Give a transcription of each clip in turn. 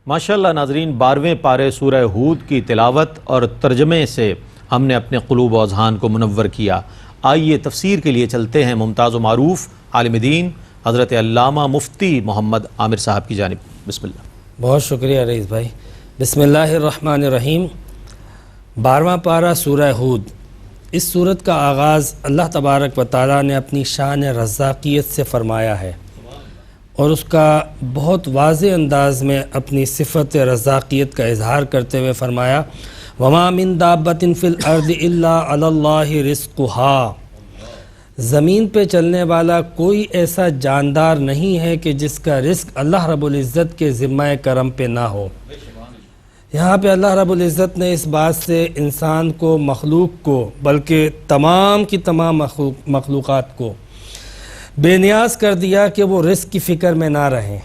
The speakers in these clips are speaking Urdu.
ماشاءاللہ ناظرین، 12ویں پارے سورہ ہود کی تلاوت اور ترجمے سے ہم نے اپنے قلوب و اذہان کو منور کیا۔ آئیے تفسیر کے لیے چلتے ہیں ممتاز و معروف عالم دین حضرت علامہ مفتی محمد عامر صاحب کی جانب۔ بسم اللہ۔ بہت شکریہ رئیس بھائی۔ بسم اللہ الرحمن الرحیم۔ 12واں پارہ سورہ ہود۔ اس سورت کا آغاز اللہ تبارک و تعالیٰ نے اپنی شان رزاقیت سے فرمایا ہے اور اس کا بہت واضح انداز میں اپنی صفت رزاقیت کا اظہار کرتے ہوئے فرمایا وَمَا مِن دَابَّةٍ فِي الْأَرْضِ إِلَّا عَلَى اللَّهِ رِزْقُهَا۔ زمین پہ چلنے والا کوئی ایسا جاندار نہیں ہے کہ جس کا رزق اللہ رب العزت کے ذمہ کرم پہ نہ ہو۔ یہاں پہ اللہ رب العزت نے اس بات سے انسان کو، مخلوق کو، بلکہ تمام کی تمام مخلوقات کو بے نیاز کر دیا کہ وہ رزق کی فکر میں نہ رہیں۔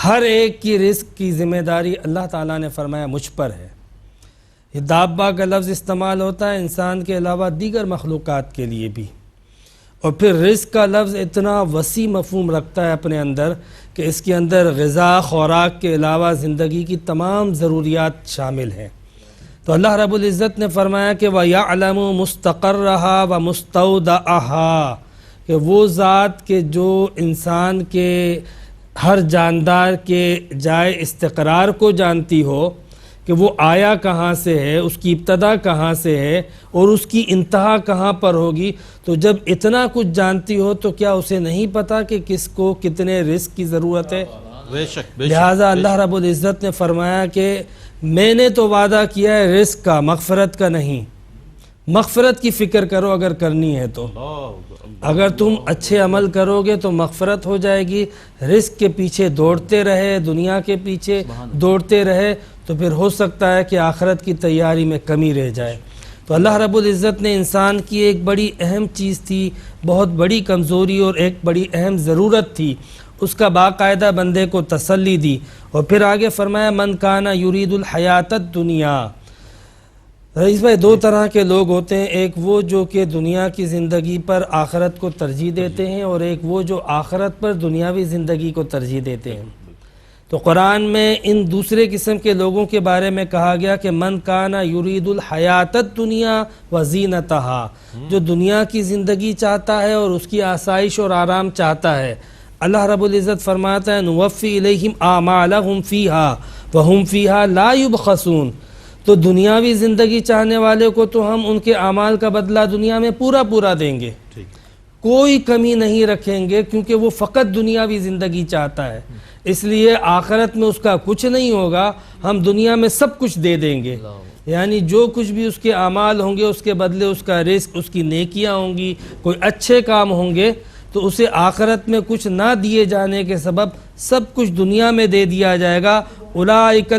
ہر ایک کی رزق کی ذمہ داری اللہ تعالیٰ نے فرمایا مجھ پر ہے۔ یہ دابہ کا لفظ استعمال ہوتا ہے انسان کے علاوہ دیگر مخلوقات کے لیے بھی، اور پھر رزق کا لفظ اتنا وسیع مفہوم رکھتا ہے اپنے اندر کہ اس کے اندر غذا، خوراک کے علاوہ زندگی کی تمام ضروریات شامل ہیں۔ تو اللہ رب العزت نے فرمایا کہ وَيَعْلَمُ مُسْتَقَرَّهَا وَمُسْتَوْدَعَهَا، کہ وہ ذات کہ جو انسان کے ہر جاندار کے جائے استقرار کو جانتی ہو کہ وہ آیا کہاں سے ہے، اس کی ابتدا کہاں سے ہے اور اس کی انتہا کہاں پر ہوگی۔ تو جب اتنا کچھ جانتی ہو تو کیا اسے نہیں پتا کہ کس کو کتنے رزق کی ضرورت ہے؟ لہٰذا اللہ رب العزت نے فرمایا کہ میں نے تو وعدہ کیا ہے رزق کا، مغفرت کا نہیں۔ مغفرت کی فکر کرو اگر کرنی ہے تو، اگر تم اچھے عمل کرو گے تو مغفرت ہو جائے گی۔ رزق کے پیچھے دوڑتے رہے، دنیا کے پیچھے دوڑتے رہے تو پھر ہو سکتا ہے کہ آخرت کی تیاری میں کمی رہ جائے۔ تو اللہ رب العزت نے انسان کی ایک بڑی اہم چیز تھی، بہت بڑی کمزوری اور ایک بڑی اہم ضرورت تھی، اس کا باقاعدہ بندے کو تسلی دی، اور پھر آگے فرمایا من کان یرید الحیات الدنیا۔ رئیس بھائی، دو طرح کے لوگ ہوتے ہیں، ایک وہ جو کہ دنیا کی زندگی پر آخرت کو ترجیح دیتے ہیں، اور ایک وہ جو آخرت پر دنیاوی زندگی کو ترجیح دیتے ہیں۔ تو قرآن میں ان دوسرے قسم کے لوگوں کے بارے میں کہا گیا کہ من کان یرید الحیات الدنیا وزینتہا، جو دنیا کی زندگی چاہتا ہے اور اس کی آسائش اور آرام چاہتا ہے۔ اللہ رب العزت فرماتا ہے نوفی الیہم اعمالہم فیہا وہم فیہا لا یبخسون۔ تو دنیاوی زندگی چاہنے والے کو تو ہم ان کے اعمال کا بدلہ دنیا میں پورا دیں گے، کوئی کمی نہیں رکھیں گے، کیونکہ وہ فقط دنیاوی زندگی چاہتا ہے، اس لیے آخرت میں اس کا کچھ نہیں ہوگا، ہم دنیا میں سب کچھ دے دیں گے۔ یعنی جو کچھ بھی اس کے اعمال ہوں گے اس کے بدلے اس کا رزق، اس کی نیکیاں ہوں گی، کوئی اچھے کام ہوں گے تو اسے آخرت میں کچھ نہ دیے جانے کے سبب سب کچھ دنیا میں دے دیا جائے گا۔ اولئک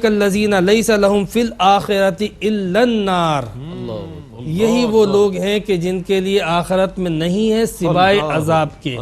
الذین لیس لہم فی الآخرۃ الا النار۔ یہی وہ لوگ ہیں کہ جن کے لیے آخرت میں نہیں ہے سوائے عذاب کے۔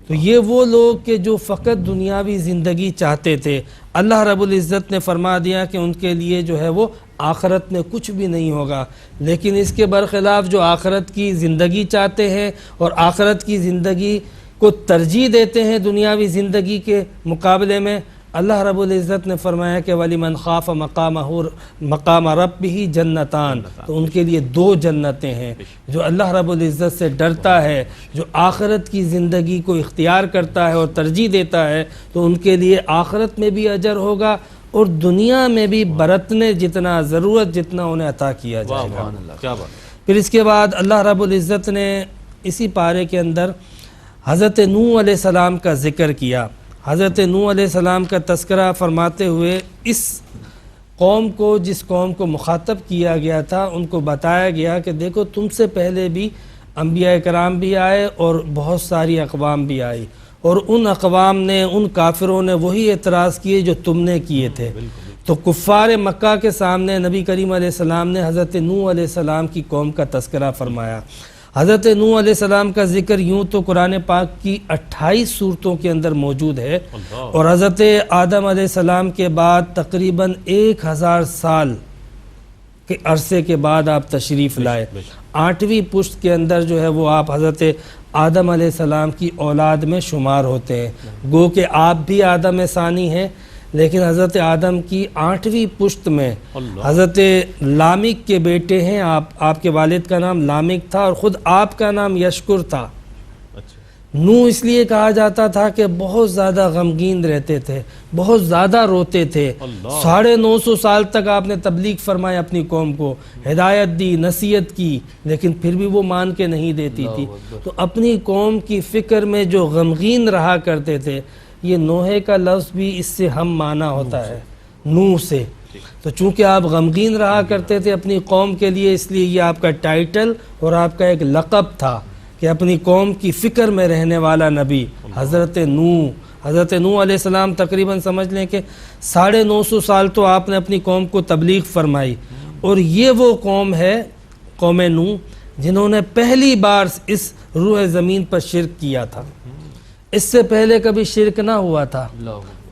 تو یہ وہ لوگ کہ جو فقط دنیاوی زندگی چاہتے تھے، اللہ رب العزت نے فرما دیا کہ ان کے لیے جو ہے وہ آخرت میں کچھ بھی نہیں ہوگا۔ لیکن اس کے برخلاف جو آخرت کی زندگی چاہتے ہیں اور آخرت کی زندگی کو ترجیح دیتے ہیں دنیاوی زندگی کے مقابلے میں، اللہ رب العزت نے فرمایا کہ وَلِمَنْ خَافَ مَقَامَ رَبِّهِ جنتان، تو ان کے لیے دو جنتیں ہیں۔ جو اللہ رب العزت سے ڈرتا ہے، جو آخرت کی زندگی کو اختیار کرتا ہے اور ترجیح دیتا ہے، تو ان کے لیے آخرت میں بھی اجر ہوگا اور دنیا میں بھی برتنے جتنا، ضرورت جتنا انہیں عطا کیا جائے گا۔ پھر اس کے بعد اللہ رب العزت نے اسی پارے کے اندر حضرت نوح علیہ السلام کا ذکر کیا۔ حضرت نوح علیہ السلام کا تذکرہ فرماتے ہوئے اس قوم کو، جس قوم کو مخاطب کیا گیا تھا، ان کو بتایا گیا کہ دیکھو تم سے پہلے بھی انبیاء کرام بھی آئے اور بہت ساری اقوام بھی آئی، اور ان اقوام نے، ان کافروں نے وہی اعتراض کیے جو تم نے کیے تھے۔ تو کفار مکہ کے سامنے نبی کریم علیہ السلام نے حضرت نوح علیہ السلام کی قوم کا تذکرہ فرمایا۔ حضرت نوح علیہ السلام کا ذکر یوں تو قرآن پاک کی 28 سورتوں کے اندر موجود ہے، اور حضرت آدم علیہ السلام کے بعد تقریباً 1000 سال کے عرصے کے بعد آپ تشریف لائے۔ 8ویں پشت کے اندر جو ہے وہ آپ حضرت آدم علیہ السلام کی اولاد میں شمار ہوتے ہیں۔ گو کہ آپ بھی آدم ثانی ہیں، لیکن حضرت آدم کی 8ویں پشت میں حضرت لامک کے بیٹے ہیں۔ آپ کے والد کا نام لامک تھا اور خود آپ کا نام یشکر تھا۔ نوح اس لیے کہا جاتا تھا کہ بہت زیادہ غمگین رہتے تھے، بہت زیادہ روتے تھے۔ 950 سال تک آپ نے تبلیغ فرمایا اپنی قوم کو، ہدایت دی، نصیحت کی، لیکن پھر بھی وہ مان کے نہیں دیتی تھی۔ تو اپنی قوم کی فکر میں جو غمگین رہا کرتے تھے، یہ نوحے کا لفظ بھی اس سے ہم معنی ہوتا ہے، نوح سے۔ تو چونکہ آپ غمگین رہا کرتے تھے اپنی قوم کے لیے، اس لیے یہ آپ کا ٹائٹل اور آپ کا ایک لقب تھا کہ اپنی قوم کی فکر میں رہنے والا نبی حضرت نوح علیہ السلام تقریباً سمجھ لیں کہ 950 سال تو آپ نے اپنی قوم کو تبلیغ فرمائی، اور یہ وہ قوم ہے، قوم نوح، جنہوں نے پہلی بار اس روح زمین پر شرک کیا تھا۔ اس سے پہلے کبھی شرک نہ ہوا تھا۔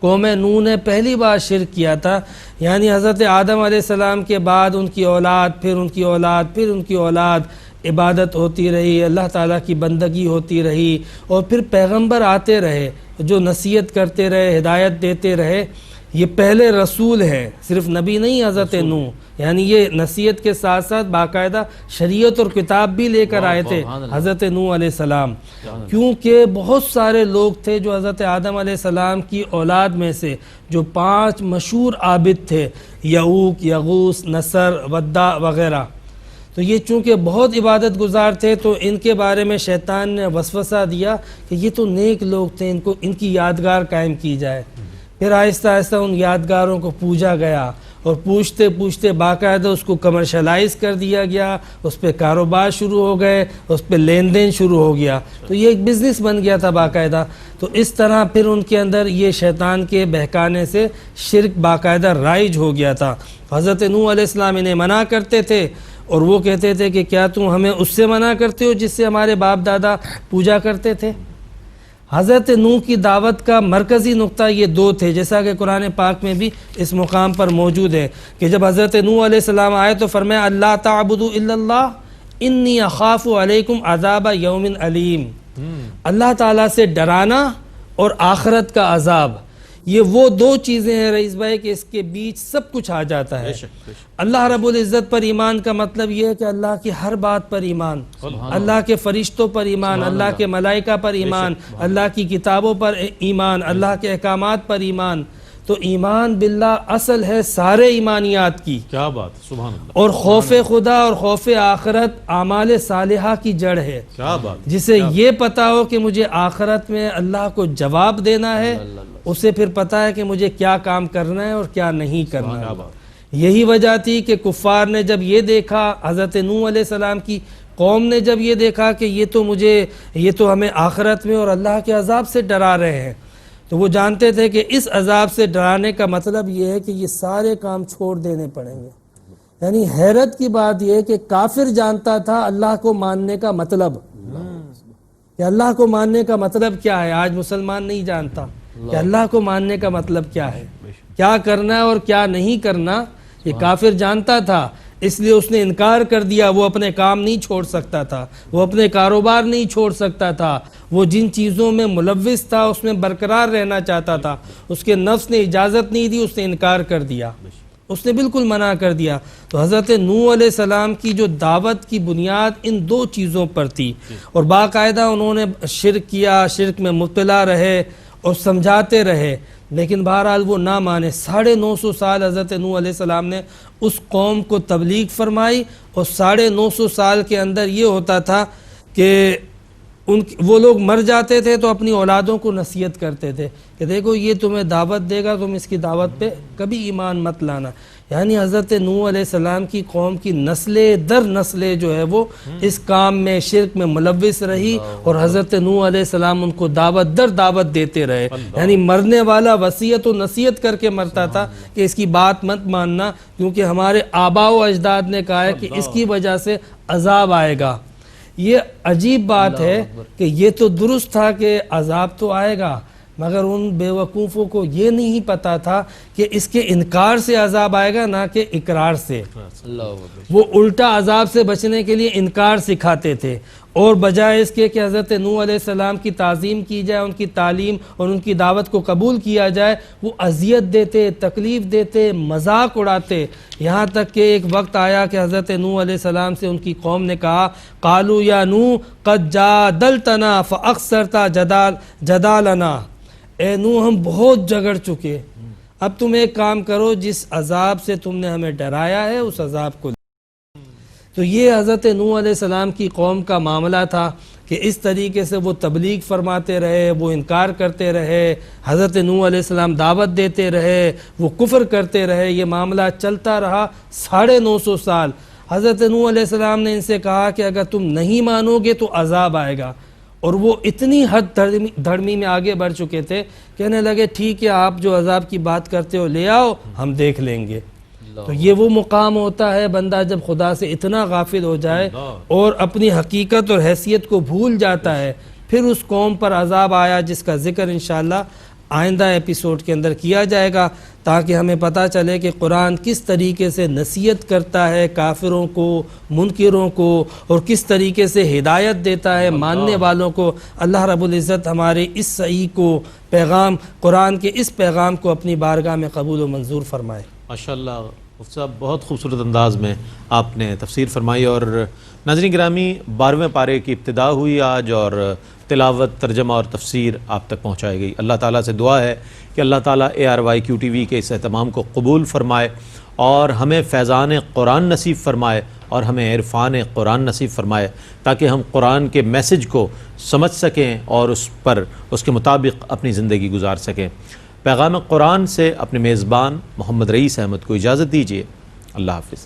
قوم نوح نے پہلی بار شرک کیا تھا، یعنی حضرت آدم علیہ السلام کے بعد ان کی اولاد، پھر ان کی اولاد، پھر ان کی اولاد، عبادت ہوتی رہی، اللہ تعالیٰ کی بندگی ہوتی رہی، اور پھر پیغمبر آتے رہے جو نصیحت کرتے رہے، ہدایت دیتے رہے۔ یہ پہلے رسول ہیں، صرف نبی نہیں حضرت نوح، یعنی یہ نصیحت کے ساتھ ساتھ باقاعدہ شریعت اور کتاب بھی لے کر آئے تھے حضرت نوح علیہ السلام، کیونکہ بہت سارے لوگ تھے جو حضرت آدم علیہ السلام کی اولاد میں سے جو 5 مشہور عابد تھے، یعوق، یغوث، نصر، ودع وغیرہ۔ تو یہ چونکہ بہت عبادت گزار تھے، تو ان کے بارے میں شیطان نے وسوسہ دیا کہ یہ تو نیک لوگ تھے، ان کی یادگار قائم کی جائے۔ پھر آہستہ آہستہ ان یادگاروں کو پوجا گیا، اور پوچھتے پوچھتے باقاعدہ اس کو کمرشلائز کر دیا گیا، اس پہ کاروبار شروع ہو گئے، اس پہ لین دین شروع ہو گیا، تو یہ ایک بزنس بن گیا تھا باقاعدہ۔ تو اس طرح پھر ان کے اندر یہ شیطان کے بہکانے سے شرک باقاعدہ رائج ہو گیا تھا۔ حضرت نوح علیہ السلام انہیں منع کرتے تھے، اور وہ کہتے تھے کہ کیا تم ہمیں اس سے منع کرتے ہو جس سے ہمارے باپ دادا پوجا کرتے تھے؟ حضرت نوح کی دعوت کا مرکزی نقطہ یہ 2 تھے، جیسا کہ قرآن پاک میں بھی اس مقام پر موجود ہے کہ جب حضرت نوح علیہ السلام آئے تو فرمایا اللہ تعبدوا الا اللہ انی اخاف علیکم عذاب یوم علیم۔ اللہ تعالیٰ سے ڈرانا اور آخرت کا عذاب، یہ وہ 2 چیزیں ہیں رئیس بھائی کہ اس کے بیچ سب کچھ آ جاتا ہے۔ اللہ رب العزت پر ایمان کا مطلب یہ ہے کہ اللہ کی ہر بات پر ایمان، اللہ کے فرشتوں پر ایمان، اللہ کے ملائکہ پر ایمان، اللہ کی کتابوں پر ایمان، اللہ کے احکامات پر ایمان۔ تو ایمان باللہ اصل ہے سارے ایمانیات کی، کیا بات، سبحان اللہ۔ اور خوف خدا اور خوف آخرت اعمال صالحہ کی جڑ ہے، کیا بات، جسے یہ پتا ہو کہ مجھے آخرت میں اللہ کو جواب دینا ہے، اسے پھر پتا ہے کہ مجھے کیا کام کرنا ہے اور کیا نہیں کرنا ہے۔ یہی وجہ تھی کہ کفار نے جب یہ دیکھا، حضرت نوح علیہ السلام کی قوم نے جب یہ دیکھا کہ یہ تو ہمیں آخرت میں اور اللہ کے عذاب سے ڈرا رہے ہیں، تو وہ جانتے تھے کہ اس عذاب سے ڈرانے کا مطلب یہ ہے کہ یہ سارے کام چھوڑ دینے پڑیں گے۔ یعنی حیرت کی بات یہ ہے کہ کافر جانتا تھا اللہ کو ماننے کا مطلب، کہ اللہ کو ماننے کا مطلب کیا ہے۔ آج مسلمان نہیں جانتا کہ اللہ کو ماننے کا مطلب کیا ہے، کیا کرنا ہے اور کیا نہیں کرنا، یہ کافر جانتا تھا، اس لیے اس نے انکار کر دیا۔ وہ اپنے کام نہیں چھوڑ سکتا تھا، وہ اپنے کاروبار نہیں چھوڑ سکتا تھا، وہ جن چیزوں میں ملوث تھا اس میں برقرار رہنا چاہتا تھا، اس کے نفس نے اجازت نہیں دی، اس نے انکار کر دیا، اس نے بالکل منع کر دیا۔ تو حضرت نوح علیہ السلام کی جو دعوت کی بنیاد ان 2 چیزوں پر تھی، اور باقاعدہ انہوں نے شرک کیا، شرک میں مبتلا رہے اور سمجھاتے رہے، لیکن بہرحال وہ نہ مانے۔ 950 سال حضرت نوح علیہ السلام نے اس قوم کو تبلیغ فرمائی، اور 950 سال کے اندر یہ ہوتا تھا کہ وہ لوگ مر جاتے تھے تو اپنی اولادوں کو نصیحت کرتے تھے کہ دیکھو یہ تمہیں دعوت دے گا، تم اس کی دعوت پہ کبھی ایمان مت لانا۔ یعنی حضرت نوح علیہ السلام کی قوم کی نسلیں در نسلیں جو ہے وہ اس کام میں، شرک میں ملوث رہی، اور حضرت نوح علیہ السلام ان کو دعوت در دعوت دیتے رہے۔ یعنی مرنے والا وصیت و نصیحت کر کے مرتا تھا کہ اس کی بات مت ماننا، کیونکہ ہمارے آباء و اجداد نے کہا ہے کہ اس کی وجہ سے عذاب آئے گا۔ یہ عجیب بات ہے کہ یہ تو درست تھا کہ عذاب تو آئے گا، مگر ان بے وقوفوں کو یہ نہیں پتا تھا کہ اس کے انکار سے عذاب آئے گا، نہ کہ اقرار سے۔ وہ الٹا عذاب سے بچنے کے لیے انکار سکھاتے تھے، اور بجائے اس کے کہ حضرت نوح علیہ السلام کی تعظیم کی جائے، ان کی تعلیم اور ان کی دعوت کو قبول کیا جائے، وہ اذیت دیتے، تکلیف دیتے، مذاق اڑاتے، یہاں تک کہ ایک وقت آیا کہ حضرت نوح علیہ السلام سے ان کی قوم نے کہا قالوا یا نوح قد جادلتنا فاکثرت جدالنا، اے نوح ہم بہت جھگڑ چکے، اب تم ایک کام کرو، جس عذاب سے تم نے ہمیں ڈرایا ہے اس عذاب کو۔ تو یہ حضرت نوح علیہ السلام کی قوم کا معاملہ تھا کہ اس طریقے سے وہ تبلیغ فرماتے رہے، وہ انکار کرتے رہے، حضرت نوح علیہ السلام دعوت دیتے رہے، وہ کفر کرتے رہے، یہ معاملہ چلتا رہا 950 سال۔ حضرت نوح علیہ السلام نے ان سے کہا کہ اگر تم نہیں مانو گے تو عذاب آئے گا، اور وہ اتنی حد دھڑمی میں آگے بڑھ چکے تھے، کہنے لگے ٹھیک ہے آپ جو عذاب کی بات کرتے ہو لے آؤ، ہم دیکھ لیں گے۔ تو یہ وہ مقام ہوتا ہے بندہ جب خدا سے اتنا غافل ہو جائے اور اپنی حقیقت اور حیثیت کو بھول جاتا ہے، پھر اس قوم پر عذاب آیا جس کا ذکر انشاءاللہ آئندہ ایپیسوڈ کے اندر کیا جائے گا، تاکہ ہمیں پتہ چلے کہ قرآن کس طریقے سے نصیحت کرتا ہے کافروں کو، منکروں کو، اور کس طریقے سے ہدایت دیتا ہے ماننے والوں کو۔ اللہ رب العزت ہمارے اس صحیح کو پیغام، قرآن کے اس پیغام کو اپنی بارگاہ میں قبول و منظور فرمائے۔ ماشاءاللہ مفتی صاحب بہت خوبصورت انداز میں آپ نے تفسیر فرمائی، اور ناظرین گرامی 12ویں پارے کی ابتدا ہوئی آج، اور تلاوت، ترجمہ اور تفسیر آپ تک پہنچائی گئی۔ اللہ تعالیٰ سے دعا ہے کہ اللہ تعالیٰ ARYQ TV کے اس اہتمام کو قبول فرمائے اور ہمیں فیضان قرآن نصیب فرمائے اور ہمیں عرفان قرآن نصیب فرمائے، تاکہ ہم قرآن کے میسج کو سمجھ سکیں اور اس کے مطابق اپنی زندگی گزار سکیں۔ پیغام قرآن سے اپنے میزبان محمد رئیس احمد کو اجازت دیجیے۔ اللہ حافظ۔